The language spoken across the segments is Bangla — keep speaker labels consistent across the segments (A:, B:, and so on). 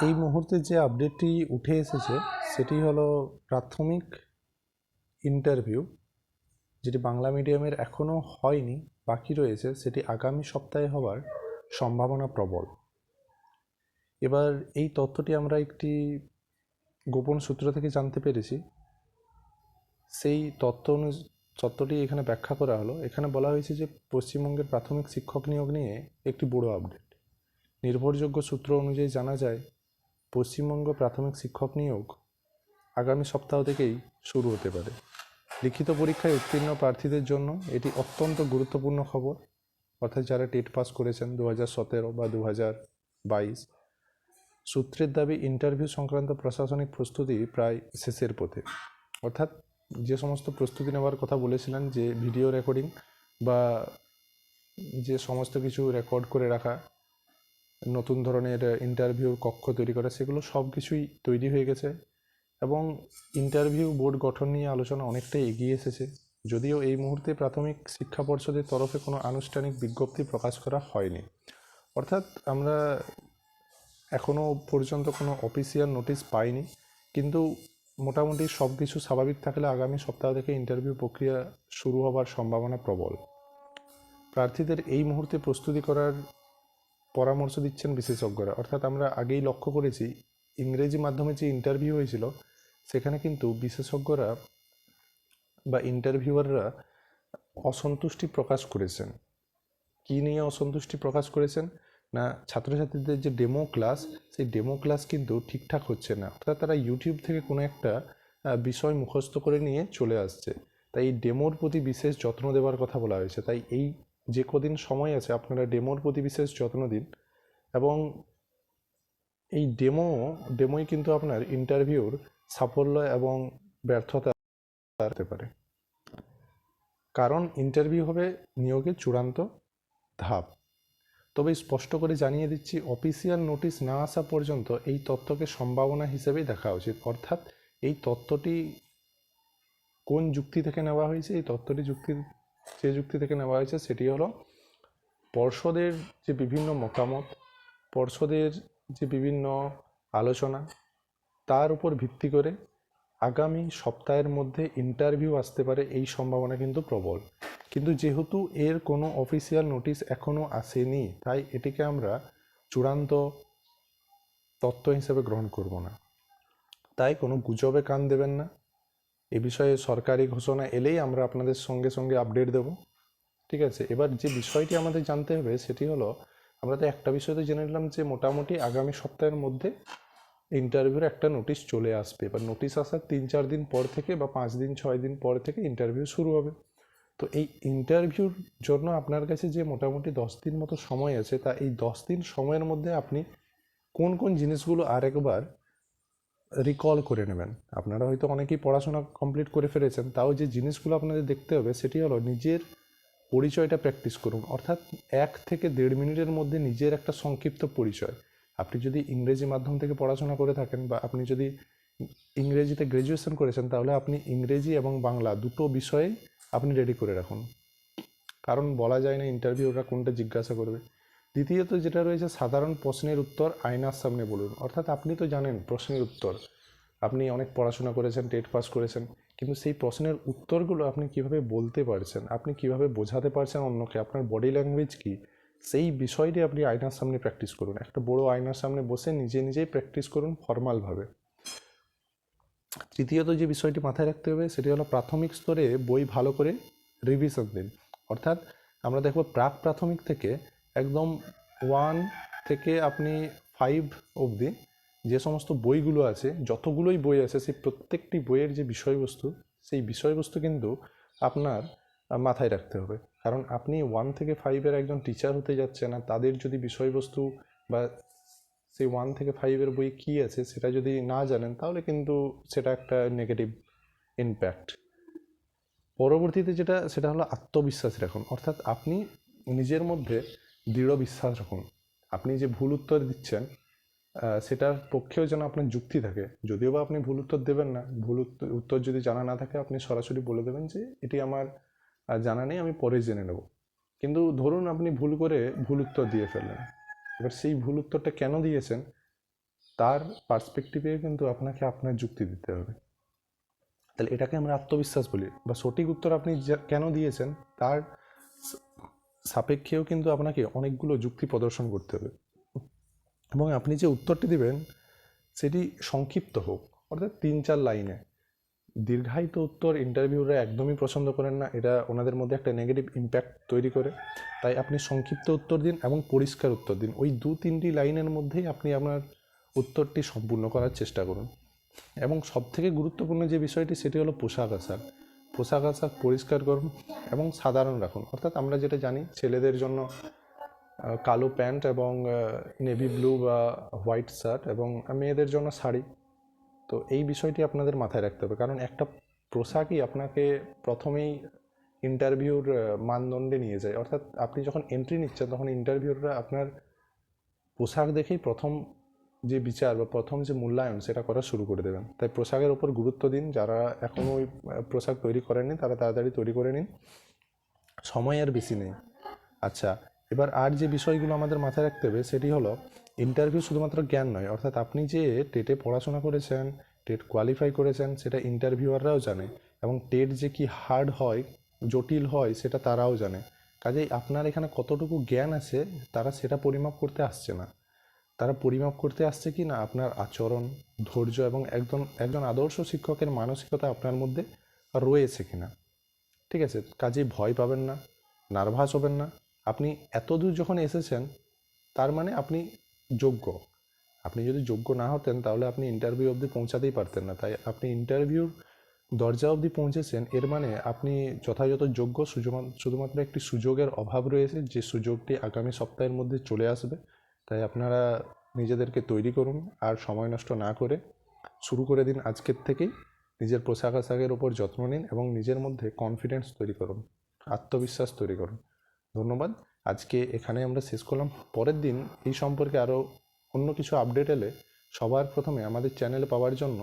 A: এই মুহূর্তে যে আপডেটটি উঠে এসেছে সেটি হলো প্রাথমিক ইন্টারভিউ, যেটি বাংলা মিডিয়ামের এখনও হয়নি, বাকি রয়েছে, সেটি আগামী সপ্তাহে হওয়ার সম্ভাবনা প্রবল। এবার এই তথ্যটি আমরা একটি গোপন সূত্র থেকে জানতে পেরেছি। সেই তথ্যটি এখানে ব্যাখ্যা করা হলো। এখানে বলা হয়েছে যে পশ্চিমবঙ্গের প্রাথমিক শিক্ষক নিয়োগ নিয়ে একটি বড় আপডেট। নির্ভরযোগ্য সূত্র অনুযায়ী জানা যায়, পশ্চিমবঙ্গ প্রাথমিক শিক্ষক নিয়োগ আগামী সপ্তাহ থেকেই শুরু হতে পারে। লিখিত পরীক্ষায় উত্তীর্ণ প্রার্থীদের জন্য এটি অত্যন্ত গুরুত্বপূর্ণ খবর, অর্থাৎ যারা টেট পাস করেছেন 2017 বা 2022। সূত্রের দাবি, ইন্টারভিউ সংক্রান্ত প্রশাসনিক প্রস্তুতি প্রায় শেষের পথে। অর্থাৎ যে সমস্ত প্রস্তুতি নেওয়ার কথা বলেছিলেন, যে ভিডিও রেকর্ডিং বা যে সমস্ত কিছু রেকর্ড করে রাখা, নতুন ধরনের ইন্টারভিউ কক্ষ তৈরি করা, সেগুলো সব কিছুই তৈরি হয়ে গেছে এবং ইন্টারভিউ বোর্ড গঠন নিয়ে আলোচনা অনেকটাই এগিয়ে এসেছে। যদিও এই মুহূর্তে প্রাথমিক শিক্ষা পর্ষদের তরফে কোনো আনুষ্ঠানিক বিজ্ঞপ্তি প্রকাশ করা হয়নি, অর্থাৎ আমরা এখনও পর্যন্ত কোনো অফিসিয়াল নোটিশ পাইনি, কিন্তু মোটামুটি সব কিছু স্বাভাবিক থাকলে আগামী সপ্তাহ থেকে ইন্টারভিউ প্রক্রিয়া শুরু হবার সম্ভাবনা প্রবল। প্রার্থীদের এই মুহূর্তে প্রস্তুতি করার পরামর্শ দিচ্ছেন বিশেষজ্ঞরা। অর্থাৎ আমরা আগেই লক্ষ্য করেছি, ইংরেজি মাধ্যমে যে ইন্টারভিউ হয়েছিল সেখানে কিন্তু বিশেষজ্ঞরা বা ইন্টারভিউয়াররা অসন্তুষ্টি প্রকাশ করেছেন। কী নিয়ে অসন্তুষ্টি প্রকাশ করেছেন না, ছাত্রছাত্রীদের যে ডেমো ক্লাস, সেই ডেমো ক্লাস কিন্তু ঠিকঠাক হচ্ছে না। অর্থাৎ তারা ইউটিউব থেকে কোনো একটা বিষয় মুখস্থ করে নিয়ে চলে আসছে। তাই এই ডেমোর প্রতি বিশেষ যত্ন দেওয়ার কথা বলা হয়েছে। তাই এই যে কদিন সময় আছে, আপনারা ডেমোর প্রতি বিশেষ যত্ন দিন এবং এই ডেমোই কিন্তু আপনার ইন্টারভিউর সাফল্য এবং ব্যর্থতা হতে পারে। কারণ ইন্টারভিউ হবে নিয়োগের চূড়ান্ত ধাপ। তবে স্পষ্ট করে জানিয়ে দিচ্ছি, অফিসিয়াল নোটিশ না আসা পর্যন্ত এই তথ্যকে সম্ভাবনা হিসেবেই দেখা উচিত। অর্থাৎ এই তথ্যটি কোন যুক্তি থেকে নেওয়া হয়েছে, এই তথ্যটি যে যুক্তি থেকে নেওয়া হয়েছে সেটি হলো পর্ষদের যে বিভিন্ন মতামত, পর্ষদের যে বিভিন্ন আলোচনা, তার উপর ভিত্তি করে আগামী সপ্তাহের মধ্যে ইন্টারভিউ আসতে পারে, এই সম্ভাবনা কিন্তু প্রবল। কিন্তু যেহেতু এর কোনো অফিসিয়াল নোটিশ এখনও আসেনি, তাই এটিকে আমরা চূড়ান্ত তথ্য হিসেবে গ্রহণ করব না। তাই কোনো গুজবে কান দেবেন না। এ বিষয়ে সরকারি ঘোষণা এলেই আমরা আপনাদের সঙ্গে সঙ্গে আপডেট দেব, ঠিক আছে? এবার যে বিষয়টি আমাদের জানতে হবে সেটি হলো, আমরা তো একটা বিষয় তো জেনে নিলাম যে মোটামুটি আগামী সপ্তাহের মধ্যে ইন্টারভিউর একটা নোটিশ চলে আসবে। এবার নোটিশ আসার 3-4 দিন পর থেকে বা 5 দিন 6 দিন পর থেকে ইন্টারভিউ শুরু হবে। তো এই ইন্টারভিউর জন্য আপনার কাছে যে মোটামুটি 10 দিন মতো সময় আছে, তা এই 10 দিন সময়ের মধ্যে আপনি কোন কোন জিনিসগুলো আরেকবার রিকল করে নেবেন। আপনারা হয়তো অনেকেই পড়াশোনা কমপ্লিট করে ফেলেছেন, তাও যে জিনিসগুলো আপনাদের দেখতে হবে সেটি হলো নিজের পরিচয়টা প্র্যাকটিস করুন। অর্থাৎ 1 থেকে 1.5 মিনিটের মধ্যে নিজের একটা সংক্ষিপ্ত পরিচয়। আপনি যদি ইংরেজি মাধ্যম থেকে পড়াশোনা করে থাকেন বা আপনি যদি ইংরেজিতে গ্র্যাজুয়েশন করেছেন, তাহলে আপনি ইংরেজি এবং বাংলা দুটো বিষয়ে আপনি রেডি করে রাখুন, কারণ বলা যায় না ইন্টারভিউরা কোনটা জিজ্ঞাসা করবে। দ্বিতীয়ত যেটা রয়েছে, সাধারণ প্রশ্নের উত্তর আয়নার সামনে বলুন। অর্থাৎ আপনি তো জানেন প্রশ্নের উত্তর, আপনি অনেক পড়াশোনা করেছেন, টেট পাস করেছেন, কিন্তু সেই প্রশ্নের উত্তরগুলো আপনি কিভাবে বলতে পারছেন, আপনি কিভাবে বোঝাতে পারছেন অন্যকে, আপনার বডি ল্যাঙ্গুয়েজ কী, সেই বিষয়টি আপনি আয়নার সামনে প্র্যাকটিস করুন। একটা বড় আয়নার সামনে বসে নিজে নিজেই প্র্যাকটিস করুন ফর্মালভাবে। তৃতীয়ত যে বিষয়টি মাথায় রাখতে হবে সেটি হলো, প্রাথমিক স্তরে বই ভালো করে রিভিশন দিন। অর্থাৎ আমরা দেখব প্রাক প্রাথমিক থেকে একদম 1 থেকে আপনি 5 অবধি যে সমস্ত বইগুলো আছে, যতগুলোই বই আছে, সেই প্রত্যেকটি বইয়ের যে বিষয়বস্তু, সেই বিষয়বস্তু কিন্তু আপনার মাথায় রাখতে হবে। কারণ আপনি 1 থেকে 5-এর একজন টিচার হতে যাচ্ছেন, আর তাদের যদি বিষয়বস্তু বা সেই 1 থেকে 5-এর বই কী আছে সেটা যদি না জানেন, তাহলে কিন্তু সেটা একটা নেগেটিভ ইম্প্যাক্ট। পরবর্তীতে সেটা হলো আত্মবিশ্বাস রাখুন। অর্থাৎ আপনি নিজের মধ্যে দৃঢ় বিশ্বাস রাখুন। আপনি যে ভুল উত্তর দিচ্ছেন সেটার পক্ষেও যেন আপনার যুক্তি থাকে। যদিও বা আপনি ভুল উত্তর দেবেন না, ভুল উত্তর যদি জানা না থাকে, আপনি সরাসরি বলে দেবেন যে এটি আমার জানা নেই, আমি পরে জেনে নেব। কিন্তু ধরুন আপনি ভুল করে ভুল উত্তর দিয়ে ফেললেন, এবার সেই ভুল উত্তরটা কেন দিয়েছেন তার পার্সপেক্টিভে কিন্তু আপনাকে আপনার যুক্তি দিতে হবে। তাহলে এটাকে আমরা আত্মবিশ্বাস বলি, বা সঠিক উত্তর আপনি কেন দিয়েছেন তার সাপেক্ষেও কিন্তু আপনাকে অনেকগুলো যুক্তি প্রদর্শন করতে হবে, এবং আপনি যে উত্তরটি দিবেন সেটি সংক্ষিপ্ত হোক, অর্থাৎ 3-4 লাইনে। দীর্ঘায়িত উত্তর ইন্টারভিউরা একদমই পছন্দ করেন না, এটা ওনাদের মধ্যে একটা নেগেটিভ ইম্প্যাক্ট তৈরি করে। তাই আপনি সংক্ষিপ্ত উত্তর দিন এবং পরিষ্কার উত্তর দিন। ওই 2-3টি লাইনের মধ্যেই আপনি আপনার উত্তরটি সম্পূর্ণ করার চেষ্টা করুন। এবং সবথেকে গুরুত্বপূর্ণ যে বিষয়টি সেটি হলো পোশাক আশাক। পোশাক আশাক পরিষ্কার করুন এবং সাধারণ রাখুন। অর্থাৎ আমরা যেটা জানি ছেলেদের জন্য কালো প্যান্ট এবং নেভি ব্লু বা হোয়াইট শার্ট, এবং মেয়েদের জন্য শাড়ি। তো এই বিষয়টি আপনাদের মাথায় রাখতে হবে, কারণ একটা পোশাকই আপনাকে প্রথমেই ইন্টারভিউর মানদণ্ডে নিয়ে যায়। অর্থাৎ আপনি যখন এন্ট্রি নিচ্ছেন তখন ইন্টারভিউররা আপনার পোশাক দেখেই প্রথম যে বিচার বা প্রথম যে মূল্যায়ন সেটা করা শুরু করে দেবেন। তাই পোশাকের ওপর গুরুত্ব দিন। যারা এখনও ওই পোশাক তৈরি করেননি তারা তাড়াতাড়ি তৈরি করে নিন, সময় আর বেশি নেই। আচ্ছা, এবার আর যে বিষয়গুলো আমাদের মাথায় রাখতে হবে সেটি হলো ইন্টারভিউ শুধুমাত্র জ্ঞান নয়। অর্থাৎ আপনি যে টেটে পড়াশোনা করেছেন, টেট কোয়ালিফাই করেছেন, সেটা ইন্টারভিউয়াররাও জানে, এবং টেট যে কি হার্ড হয়, জটিল হয়, সেটা তারাও জানে। কাজেই আপনার এখানে কতটুকু জ্ঞান আছে তারা সেটা পরিমাপ করতে আসছে না। তারা পরিমাপ করতে আসছে কি না আপনার আচরণ, ধৈর্য এবং একজন আদর্শ শিক্ষকের মানসিকতা আপনার মধ্যে রয়েছে কিনা। ঠিক আছে, কাজেই ভয় পাবেন না, নার্ভাস হবেন না। আপনি এত দূর যখন এসেছেন তার মানে আপনি যোগ্য। আপনি যদি যোগ্য না হতেন তাহলে আপনি ইন্টারভিউ অবধি পৌঁছাতেই পারতেন না। তাই আপনি ইন্টারভিউর দরজা অবধি পৌঁছেছেন, এর মানে আপনি যথাযথ যোগ্য। শুধুমাত্র একটি সুযোগের অভাব রয়েছে, যে সুযোগটি আগামী সপ্তাহের মধ্যে চলে আসবে। তাই আপনারা নিজেদেরকে তৈরি করুন, আর সময় নষ্ট না করে শুরু করে দিন আজকের থেকেই। নিজের পোশাক আশাকের ওপর যত্ন নিন এবং নিজের মধ্যে কনফিডেন্স তৈরি করুন, আত্মবিশ্বাস তৈরি করুন। ধন্যবাদ। আজকে এখানে আমরা শেষ করলাম। পরের দিন এই সম্পর্কে আরও অন্য কিছু আপডেট এলে সবার প্রথমে আমাদের চ্যানেলে পাওয়ার জন্য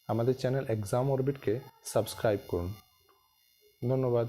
A: আমাদের চ্যানেল এক্সাম অরবিটকে সাবস্ক্রাইব করুন। ধন্যবাদ।